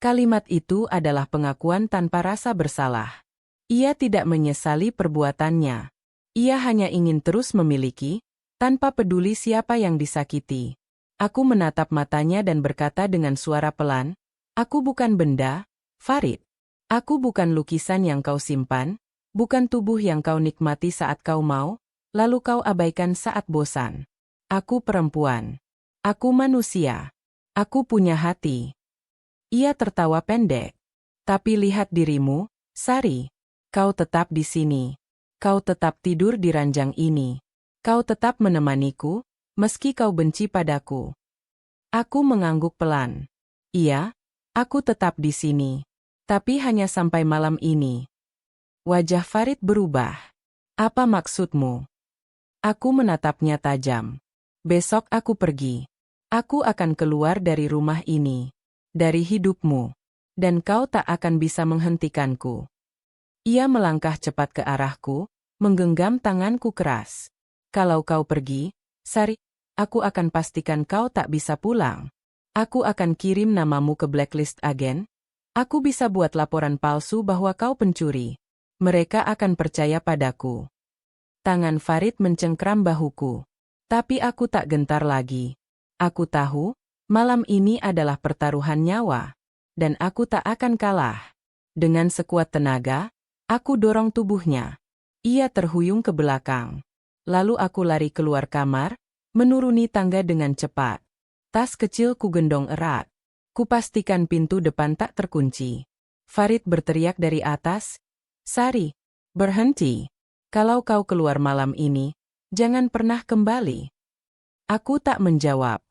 Kalimat itu adalah pengakuan tanpa rasa bersalah. Ia tidak menyesali perbuatannya. Ia hanya ingin terus memiliki, tanpa peduli siapa yang disakiti. Aku menatap matanya dan berkata dengan suara pelan, "Aku bukan benda, Farid. Aku bukan lukisan yang kau simpan, bukan tubuh yang kau nikmati saat kau mau, lalu kau abaikan saat bosan. Aku perempuan. Aku manusia. Aku punya hati." Ia tertawa pendek. "Tapi lihat dirimu, Sari. Kau tetap di sini. Kau tetap tidur di ranjang ini. Kau tetap menemaniku, meski kau benci padaku." Aku mengangguk pelan. "Iya, aku tetap di sini. Tapi hanya sampai malam ini." Wajah Farid berubah. "Apa maksudmu?" Aku menatapnya tajam. "Besok aku pergi. Aku akan keluar dari rumah ini. Dari hidupmu. Dan kau tak akan bisa menghentikanku." Ia melangkah cepat ke arahku, menggenggam tanganku keras. "Kalau kau pergi, Sari, aku akan pastikan kau tak bisa pulang. Aku akan kirim namamu ke blacklist agen. Aku bisa buat laporan palsu bahwa kau pencuri. Mereka akan percaya padaku." Tangan Farid mencengkram bahuku. Tapi aku tak gentar lagi. Aku tahu, malam ini adalah pertaruhan nyawa. Dan aku tak akan kalah. Dengan sekuat tenaga, aku dorong tubuhnya. Ia terhuyung ke belakang. Lalu aku lari keluar kamar, menuruni tangga dengan cepat. Tas kecil ku gendong erat. Kupastikan pintu depan tak terkunci. Farid berteriak dari atas, "Sari, berhenti. Kalau kau keluar malam ini, jangan pernah kembali." Aku tak menjawab.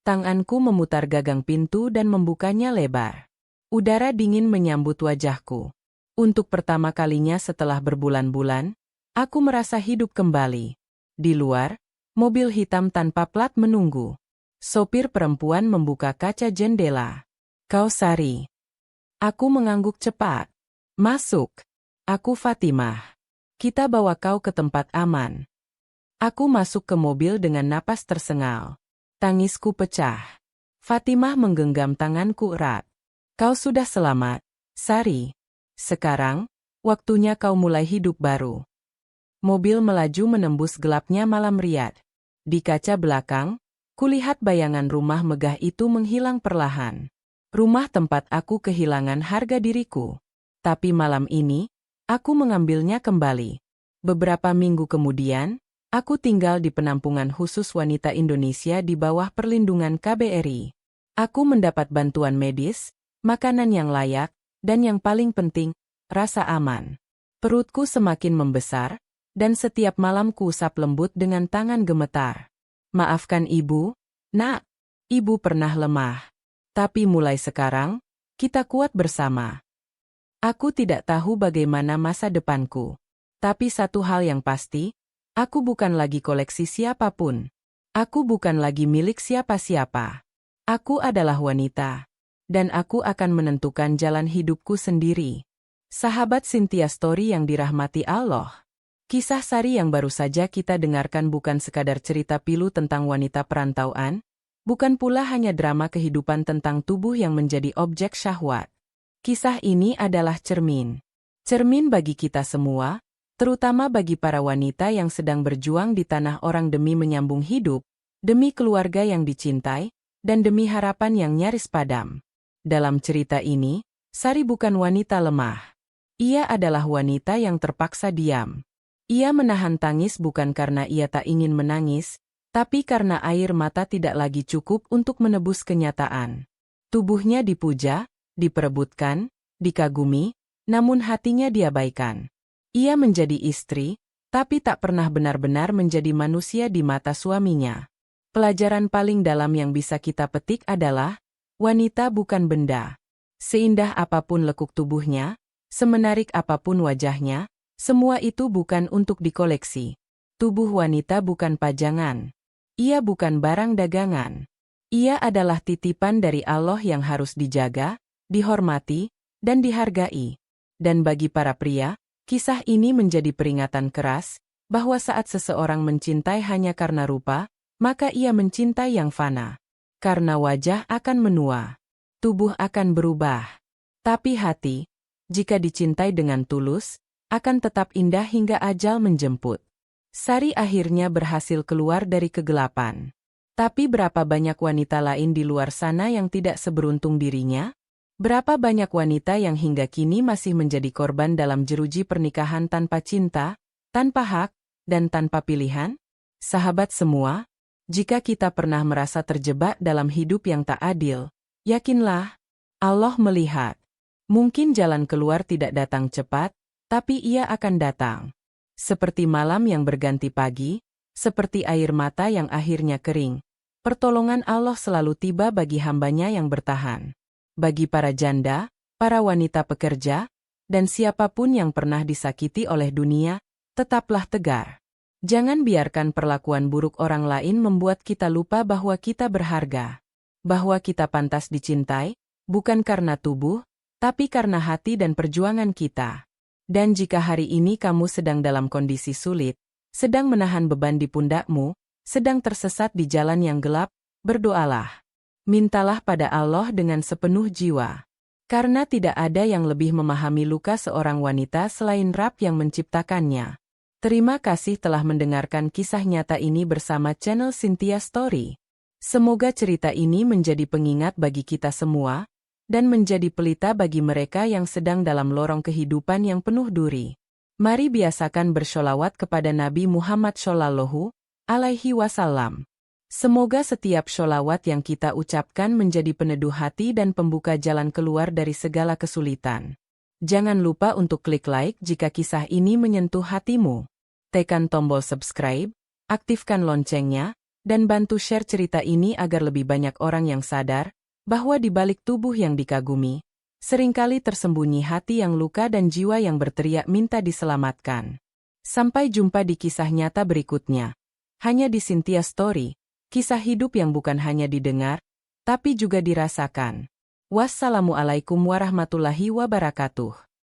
Tanganku memutar gagang pintu dan membukanya lebar. Udara dingin menyambut wajahku. Untuk pertama kalinya setelah berbulan-bulan, aku merasa hidup kembali. Di luar, mobil hitam tanpa plat menunggu. Sopir perempuan membuka kaca jendela. "Kau Sari." Aku mengangguk cepat. "Masuk. Aku Fatimah. Kita bawa kau ke tempat aman." Aku masuk ke mobil dengan napas tersengal. Tangisku pecah. Fatimah menggenggam tanganku erat. "Kau sudah selamat, Sari. Sekarang, waktunya kau mulai hidup baru." Mobil melaju menembus gelapnya malam Riyadh. Di kaca belakang, kulihat bayangan rumah megah itu menghilang perlahan. Rumah tempat aku kehilangan harga diriku. Tapi malam ini, aku mengambilnya kembali. Beberapa minggu kemudian, aku tinggal di penampungan khusus wanita Indonesia di bawah perlindungan KBRI. Aku mendapat bantuan medis, makanan yang layak, dan yang paling penting, rasa aman. Perutku semakin membesar, dan setiap malam ku usap lembut dengan tangan gemetar. "Maafkan ibu, nak. Ibu pernah lemah. Tapi mulai sekarang, kita kuat bersama." Aku tidak tahu bagaimana masa depanku. Tapi satu hal yang pasti, aku bukan lagi koleksi siapapun. Aku bukan lagi milik siapa-siapa. Aku adalah wanita. Dan aku akan menentukan jalan hidupku sendiri. Sahabat Cynthia Story yang dirahmati Allah. Kisah Sari yang baru saja kita dengarkan bukan sekadar cerita pilu tentang wanita perantauan, bukan pula hanya drama kehidupan tentang tubuh yang menjadi objek syahwat. Kisah ini adalah cermin. Cermin bagi kita semua, terutama bagi para wanita yang sedang berjuang di tanah orang demi menyambung hidup, demi keluarga yang dicintai, dan demi harapan yang nyaris padam. Dalam cerita ini, Sari bukan wanita lemah. Ia adalah wanita yang terpaksa diam. Ia menahan tangis bukan karena ia tak ingin menangis, tapi karena air mata tidak lagi cukup untuk menebus kenyataan. Tubuhnya dipuja, diperebutkan, dikagumi, namun hatinya diabaikan. Ia menjadi istri, tapi tak pernah benar-benar menjadi manusia di mata suaminya. Pelajaran paling dalam yang bisa kita petik adalah, wanita bukan benda. Seindah apapun lekuk tubuhnya, semenarik apapun wajahnya, semua itu bukan untuk dikoleksi. Tubuh wanita bukan pajangan. Ia bukan barang dagangan. Ia adalah titipan dari Allah yang harus dijaga, dihormati, dan dihargai. Dan bagi para pria, kisah ini menjadi peringatan keras bahwa saat seseorang mencintai hanya karena rupa, maka ia mencintai yang fana. Karena wajah akan menua, tubuh akan berubah. Tapi hati, jika dicintai dengan tulus, akan tetap indah hingga ajal menjemput. Sari akhirnya berhasil keluar dari kegelapan. Tapi berapa banyak wanita lain di luar sana yang tidak seberuntung dirinya? Berapa banyak wanita yang hingga kini masih menjadi korban dalam jeruji pernikahan tanpa cinta, tanpa hak, dan tanpa pilihan? Sahabat semua, jika kita pernah merasa terjebak dalam hidup yang tak adil, yakinlah, Allah melihat. Mungkin jalan keluar tidak datang cepat, tapi ia akan datang. Seperti malam yang berganti pagi, seperti air mata yang akhirnya kering. Pertolongan Allah selalu tiba bagi hambanya yang bertahan. Bagi para janda, para wanita pekerja, dan siapapun yang pernah disakiti oleh dunia, tetaplah tegar. Jangan biarkan perlakuan buruk orang lain membuat kita lupa bahwa kita berharga. Bahwa kita pantas dicintai, bukan karena tubuh, tapi karena hati dan perjuangan kita. Dan jika hari ini kamu sedang dalam kondisi sulit, sedang menahan beban di pundakmu, sedang tersesat di jalan yang gelap, berdoalah. Mintalah pada Allah dengan sepenuh jiwa. Karena tidak ada yang lebih memahami luka seorang wanita selain Rabb yang menciptakannya. Terima kasih telah mendengarkan kisah nyata ini bersama channel Cynthia Story. Semoga cerita ini menjadi pengingat bagi kita semua, dan menjadi pelita bagi mereka yang sedang dalam lorong kehidupan yang penuh duri. Mari biasakan bersholawat kepada Nabi Muhammad Shallallahu Alaihi Wasallam. Semoga setiap sholawat yang kita ucapkan menjadi peneduh hati dan pembuka jalan keluar dari segala kesulitan. Jangan lupa untuk klik like jika kisah ini menyentuh hatimu. Tekan tombol subscribe, aktifkan loncengnya, dan bantu share cerita ini agar lebih banyak orang yang sadar bahwa di balik tubuh yang dikagumi, seringkali tersembunyi hati yang luka dan jiwa yang berteriak minta diselamatkan. Sampai jumpa di kisah nyata berikutnya. Hanya di Cynthia Story, kisah hidup yang bukan hanya didengar, tapi juga dirasakan. Wassalamualaikum warahmatullahi wabarakatuh.